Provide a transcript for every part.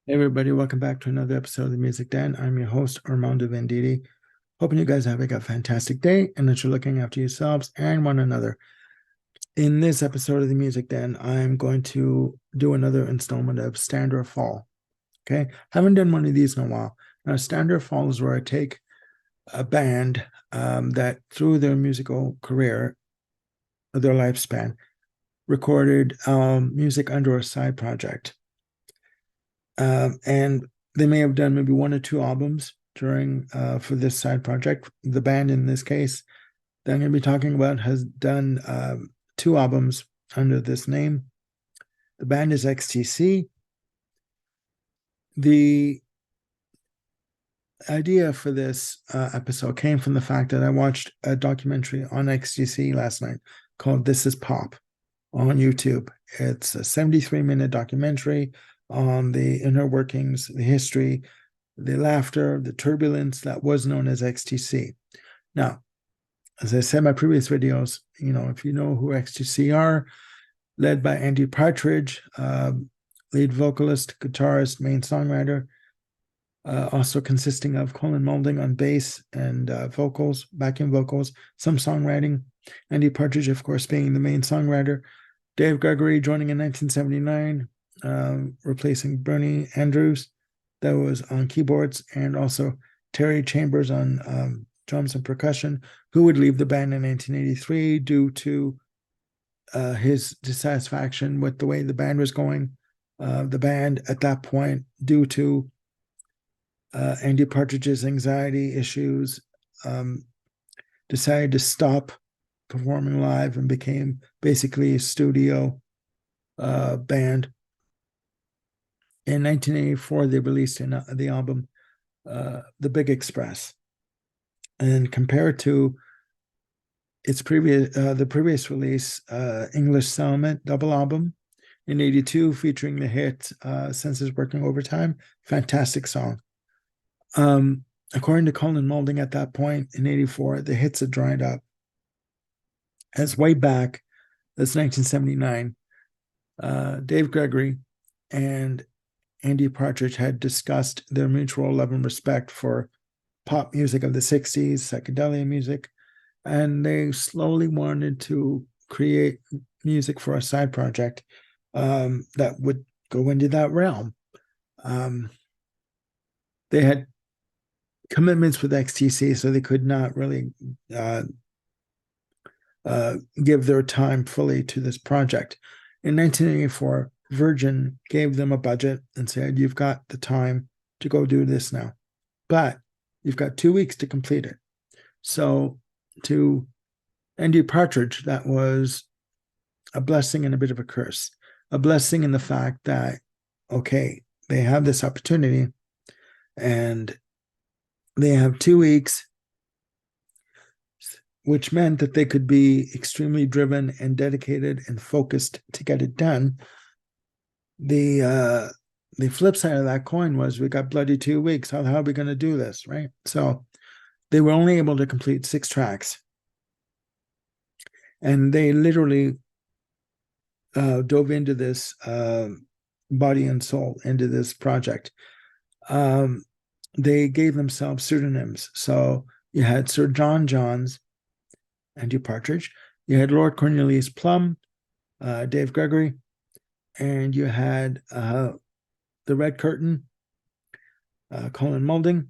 Hey everybody, welcome back to another episode of the Music Den. I'm your host, Armando Venditti. Hoping you guys are having a fantastic day and that you're looking after yourselves and one another. In this episode of the Music Den, I'm going to do another installment of Stand or Fall. Okay, haven't done one of these in a while. Now, Stand or Fall is where I take a band that through their musical career, their lifespan, recorded music under a side project. And they may have done maybe one or two albums during for this side project. The band in this case that I'm going to be talking about has done two albums under this name. The band is XTC. The idea for this episode came from the fact that I watched a documentary on XTC last night called This Is Pop on YouTube. It's a 73-minute documentary on the inner workings, the history, the laughter, the turbulence that was known as XTC. Now, as I said in my previous videos, if you know who XTC are, led by Andy Partridge, lead vocalist, guitarist, main songwriter, also consisting of Colin Moulding on bass and vocals, backing vocals, some songwriting. Andy Partridge, of course, being the main songwriter. Dave Gregory joining in 1979, replacing Bernie Andrews, that was on keyboards, and also Terry Chambers on drums and percussion, who would leave the band in 1983 due to his dissatisfaction with the way the band was going. The band at that point, due to Andy Partridge's anxiety issues, decided to stop performing live and became basically a studio band. In 1984, they released the album The Big Express, and compared to its the previous release, English Settlement double album in '82, featuring the hit "Senses Working Overtime," fantastic song. According to Colin Moulding, at that point in '84, the hits had dried up. As way back, that's 1979. Dave Gregory and Andy Partridge had discussed their mutual love and respect for pop music of the 60s, psychedelia music, and they slowly wanted to create music for a side project that would go into that realm. They had commitments with XTC, so they could not really give their time fully to this project. In 1984, Virgin gave them a budget and said, "You've got the time to go do this now, but you've got 2 weeks to complete it." So to Andy Partridge, that was a blessing and a bit of a curse. A blessing in the fact that, okay, they have this opportunity and they have 2 weeks, which meant that they could be extremely driven and dedicated and focused to get it done. The flip side of that coin was we got bloody 2 weeks. How are we going to do this, right? So they were only able to complete 6 tracks. And they literally dove into this body and soul, into this project. They gave themselves pseudonyms. So you had Sir John Johns, Andy Partridge. You had Lord Cornelius Plum, Dave Gregory, and you had the Red Curtain, Colin Moulding,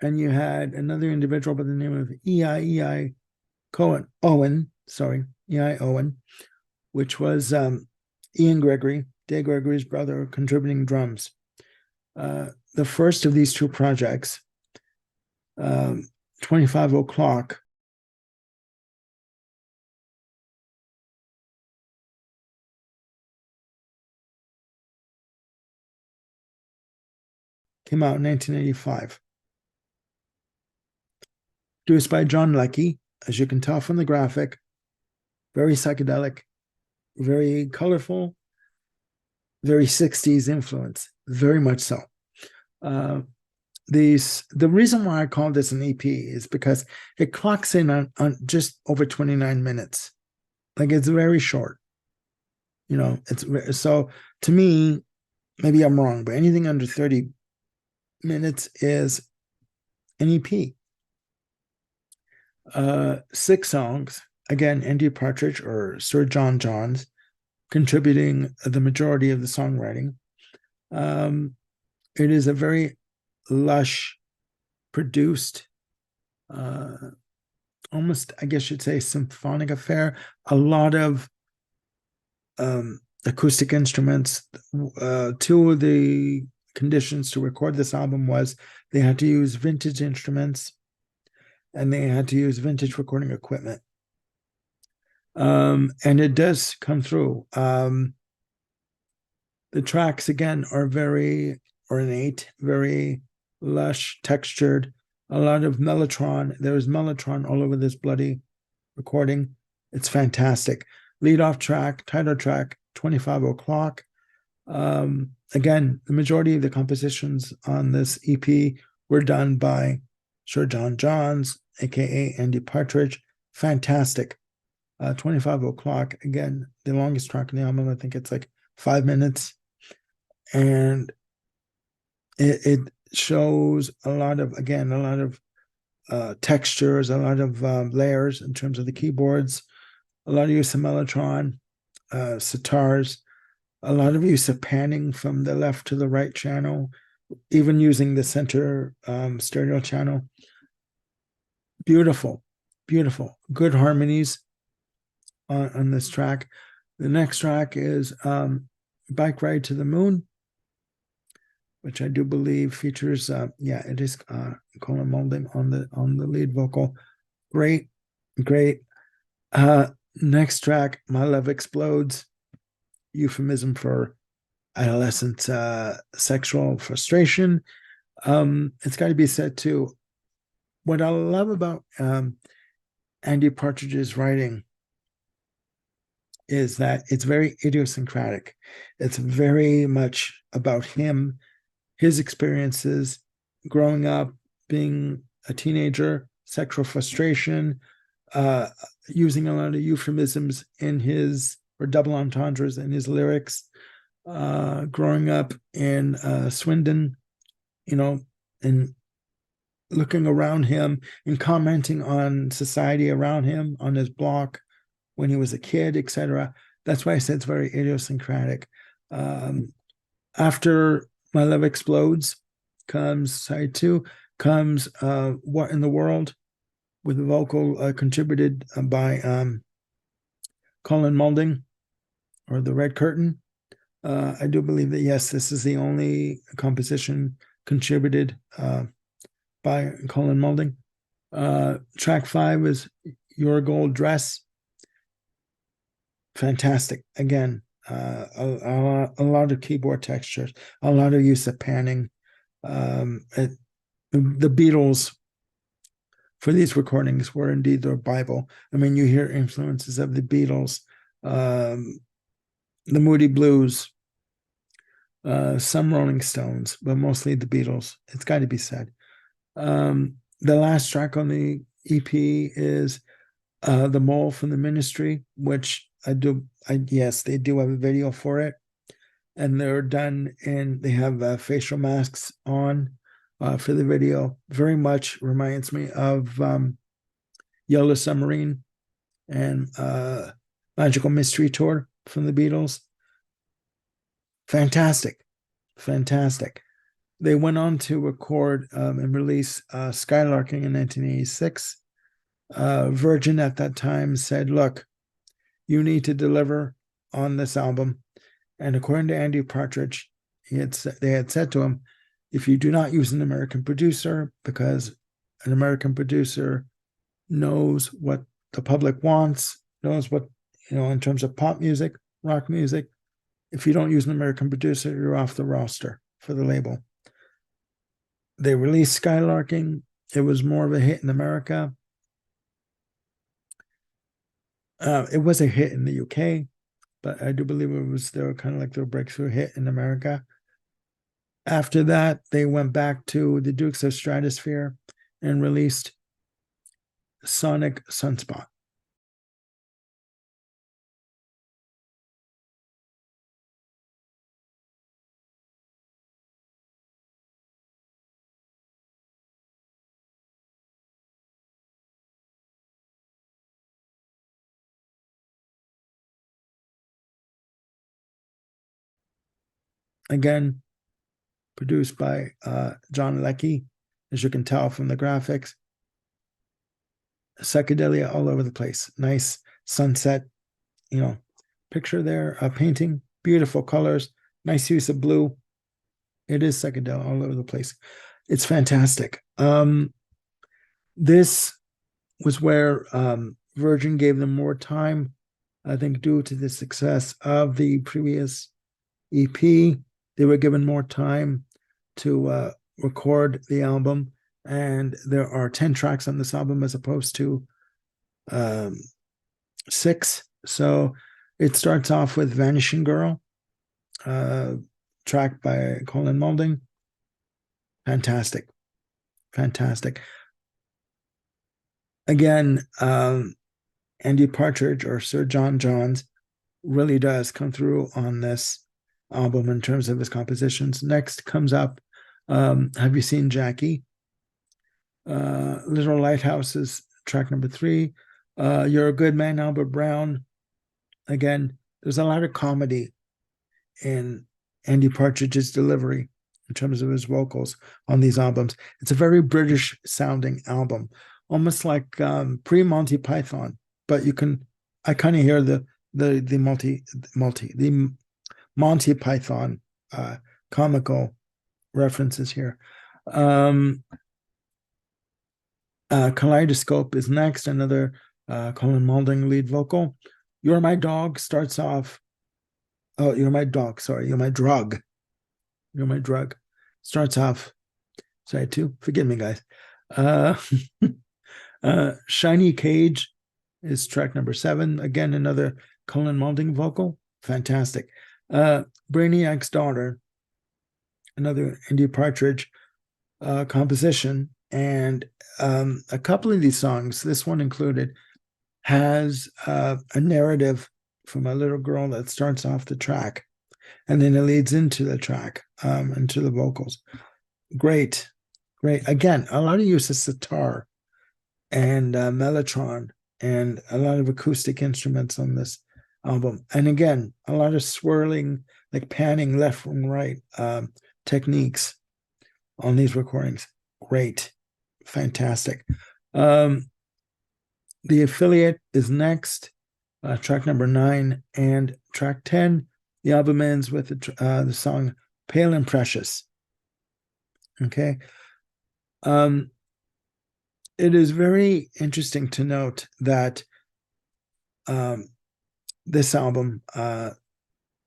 and you had another individual by the name of E.I. Owen, which was Ian Gregory, Dave Gregory's brother, contributing drums. The first of these two projects, 25 O'Clock, came out in 1985. Produced by John Lackey, as you can tell from the graphic, very psychedelic, very colorful, very 60s influence, very much so. The reason why I call this an EP is because it clocks in on just over 29 minutes. Like, it's very short. It's so, to me, maybe I'm wrong, but anything under 30 minutes is an EP. 6 songs, again, Andy Partridge or Sir John Johns contributing the majority of the songwriting. It is a very lush, produced, almost, I guess you'd say, symphonic affair. A lot of acoustic instruments. 2 of the conditions to record this album was they had to use vintage instruments and they had to use vintage recording equipment. And it does come through. The tracks, again, are very ornate, very lush, textured, a lot of mellotron. There's mellotron all over this bloody recording. It's fantastic. Lead off track, title track, 25 O'Clock. Again, the majority of the compositions on this EP were done by Sir John Johns, aka Andy Partridge. Fantastic. 25 O'Clock, again, the longest track in the album. I think it's like 5 minutes. And it shows a lot of textures, a lot of layers in terms of the keyboards, a lot of use of mellotron, sitars, a lot of use of panning from the left to the right channel, even using the center stereo channel. Beautiful, beautiful, good harmonies on this track. The next track is Bike Ride to the Moon, which I do believe features, it is Colin Moulding on the lead vocal. Great. Next track, My Love Explodes, euphemism for adolescent sexual frustration. It's got to be said too. What I love about Andy Partridge's writing is that it's very idiosyncratic. It's very much about him, his experiences growing up, being a teenager, sexual frustration, using a lot of euphemisms in his, or double entendres in his lyrics, growing up in Swindon, and looking around him and commenting on society around him, on his block when he was a kid, etc. That's why I said it's very idiosyncratic. After My Love Explodes comes side 2, comes What in the World, with a vocal contributed by Colin Moulding, or The Red Curtain. I do believe that, yes, this is the only composition contributed by Colin Moulding. Track 5 is Your Gold Dress. Fantastic. Again, a lot of keyboard textures, a lot of use of panning. The Beatles, for these recordings, were indeed their Bible. I mean, you hear influences of the Beatles, the Moody Blues, some Rolling Stones, but mostly the Beatles. It's got to be said. The last track on the EP is The Mole from the Ministry, which yes, they do have a video for it, and they're done, and they have facial masks on for the video. Very much reminds me of Yellow Submarine and Magical Mystery Tour from the Beatles. Fantastic. They went on to record and release Skylarking in 1986. Virgin at that time said, look, you need to deliver on this album. And according to Andy Partridge, they had said to him, if you do not use an American producer, because an American producer knows what the public wants, knows what, in terms of pop music, rock music, if you don't use an American producer, you're off the roster for the label. They released Skylarking. It was more of a hit in America. It was a hit in the UK, but I do believe it was kind of like their breakthrough hit in America. After that, they went back to the Dukes of Stratosphear and released Sonic Sunspot. Again, produced by John Lackey, as you can tell from the graphics. Psychedelia all over the place. Nice sunset, picture there, a painting, beautiful colors, nice use of blue. It is psychedelic all over the place. It's fantastic. This was where Virgin gave them more time, I think, due to the success of the previous EP. They were given more time to record the album, and there are 10 tracks on this album as opposed to 6. So it starts off with Vanishing Girl, track by Colin Moulding. Fantastic. Again, Andy Partridge, or Sir John Johns, really does come through on this album in terms of his compositions. Next comes up, Have You Seen Jackie? Little Lighthouses, track number 3. You're a Good Man, Albert Brown. Again, there's a lot of comedy in Andy Partridge's delivery in terms of his vocals on these albums. It's a very British sounding album, almost like pre-Monty Python, but I kind of hear the Monty Python comical references here. Kaleidoscope is next, another Colin Moulding lead vocal. You're My Dog starts off. Oh, You're My Dog, sorry. You're My Drug. You're My Drug starts off. Sorry, too. Forgive me, guys. Shiny Cage is track number 7. Again, another Colin Moulding vocal. Fantastic. Brainiac's Daughter, another Andy Partridge composition. And a couple of these songs, this one included, has a narrative from a little girl that starts off the track, and then it leads into the track, into the vocals. Great. Again, a lot of use of sitar and mellotron and a lot of acoustic instruments on this album. And again, a lot of swirling, like panning left and right techniques on these recordings. Great. Fantastic. The Affiliate is next, track number 9, and track 10. The album ends with the song Pale and Precious. Okay. It is very interesting to note that this album,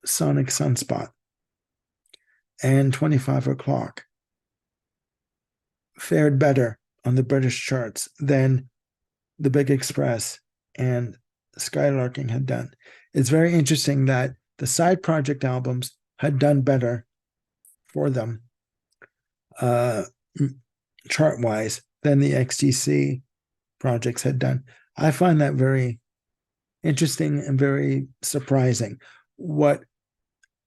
Sonic Sunspot and 25 O'Clock, fared better on the British charts than The Big Express and Skylarking had done. It's very interesting that the side project albums had done better for them chart-wise than the XTC projects had done. I find that very interesting and very surprising. What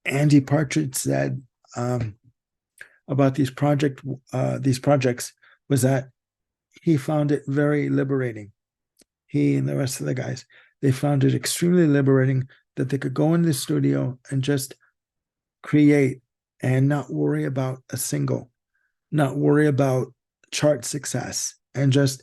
Andy Partridge said about these projects was that he found it very liberating. He and the rest of the guys, they found it extremely liberating that they could go in the studio and just create and not worry about a single, not worry about chart success, and just,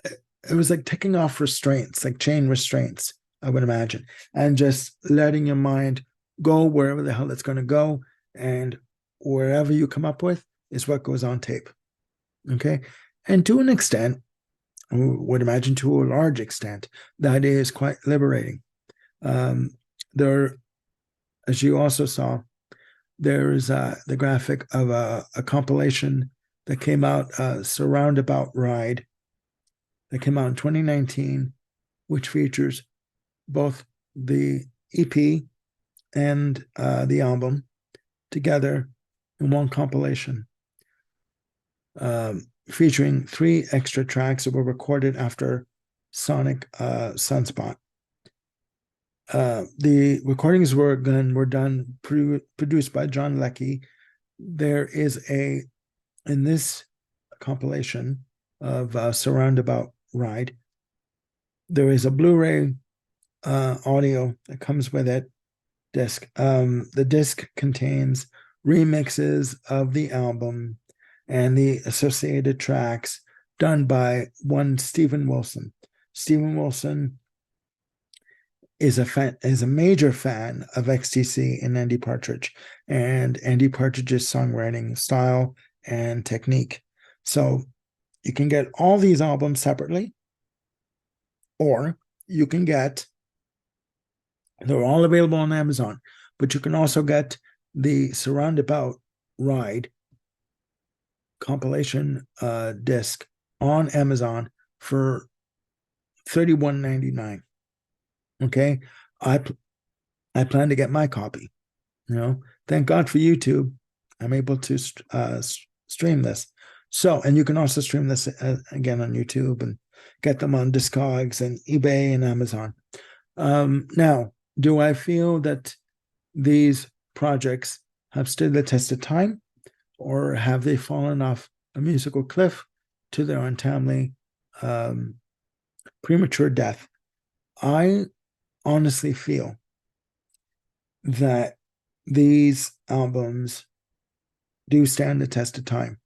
it was like taking off restraints, like chain restraints, I would imagine, and just letting your mind go wherever the hell it's going to go, and wherever you come up with is what goes on tape. Okay. And to an extent, I would imagine to a large extent, that is quite liberating. There, as you also saw, there is the graphic of a compilation that came out, Surroundabout Ride, that came out in 2019, which features both the EP and the album together in one compilation, featuring 3 extra tracks that were recorded after Sonic Sunspot. The recordings were done produced by John Lackey. There is in this compilation of Surroundabout Ride, there is a Blu-ray audio that comes with it disc. The disc contains remixes of the album and the associated tracks done by one Steven Wilson. Steven Wilson is a major fan of XTC and Andy Partridge and Andy Partridge's songwriting style and technique. So you can get all these albums separately, or you can get, they're all available on Amazon, but you can also get the Surroundabout Ride compilation disc on Amazon for $31.99. Okay, I plan to get my copy. Thank God for YouTube. I'm able to stream this. So, and you can also stream this again on YouTube and get them on Discogs and eBay and Amazon. Now, do I feel that these projects have stood the test of time, or have they fallen off a musical cliff to their untimely premature death? I honestly feel that these albums do stand the test of time.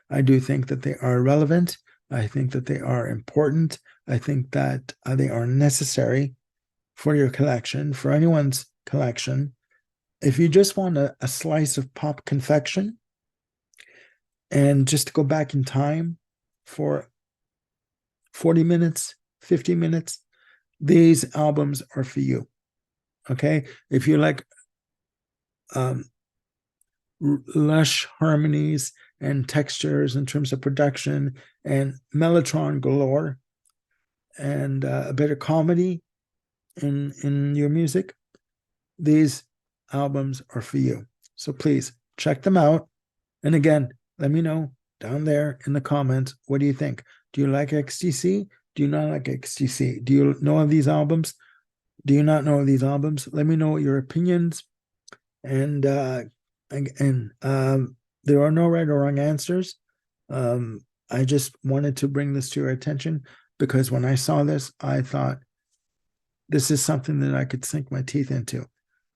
I do think that they are relevant. I think that they are important. I think that they are necessary for your collection, for anyone's collection. If you just want a slice of pop confection, and just to go back in time for 40 minutes, 50 minutes, these albums are for you. Okay? If you like lush harmonies and textures in terms of production and mellotron galore and a bit of comedy in your music, these albums are for you. So please check them out. And again, let me know down there in the comments, what do you think? Do you like XTC? Do you not like XTC? Do you know of these albums? Do you not know of these albums? Let me know your opinions. And there are no right or wrong answers. I just wanted to bring this to your attention because when I saw this, I thought this is something that I could sink my teeth into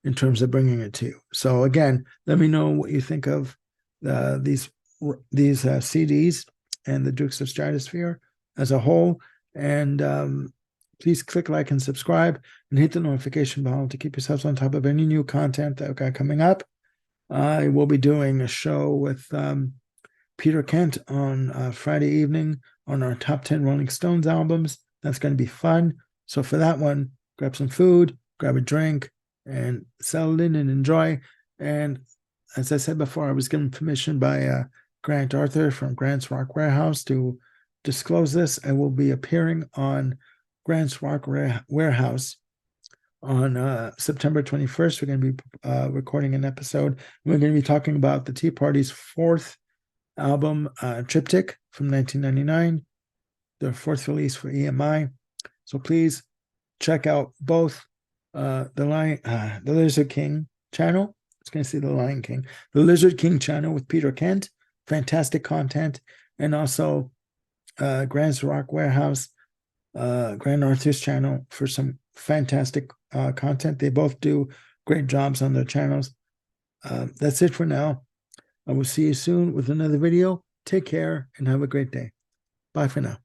in terms of bringing it to you. So again, let me know what you think of these CDs and the Dukes of Stratosphear as a whole. And please click like and subscribe and hit the notification bell to keep yourselves on top of any new content that I've got coming up. I will be doing a show with Peter Kent on Friday evening on our top 10 Rolling Stones albums. That's going to be fun. So for that one, grab some food, grab a drink, and settle in and enjoy. And as I said before, I was given permission by Grant Arthur from Grant's Rock Warehouse to disclose this. I will be appearing on Grant's Rock Warehouse on September 21st. We're going to be recording an episode. We're going to be talking about the Tea Party's fourth album, Triptych, from 1999, their fourth release for EMI. So please check out both the Lizard King channel. I was going to say the Lion King. The Lizard King channel with Peter Kent. Fantastic content. And also Grant's Rock Warehouse, Grant Arthur's channel for some fantastic content. They both do great jobs on their channels. That's it for now. I will see you soon with another video. Take care and have a great day. Bye for now.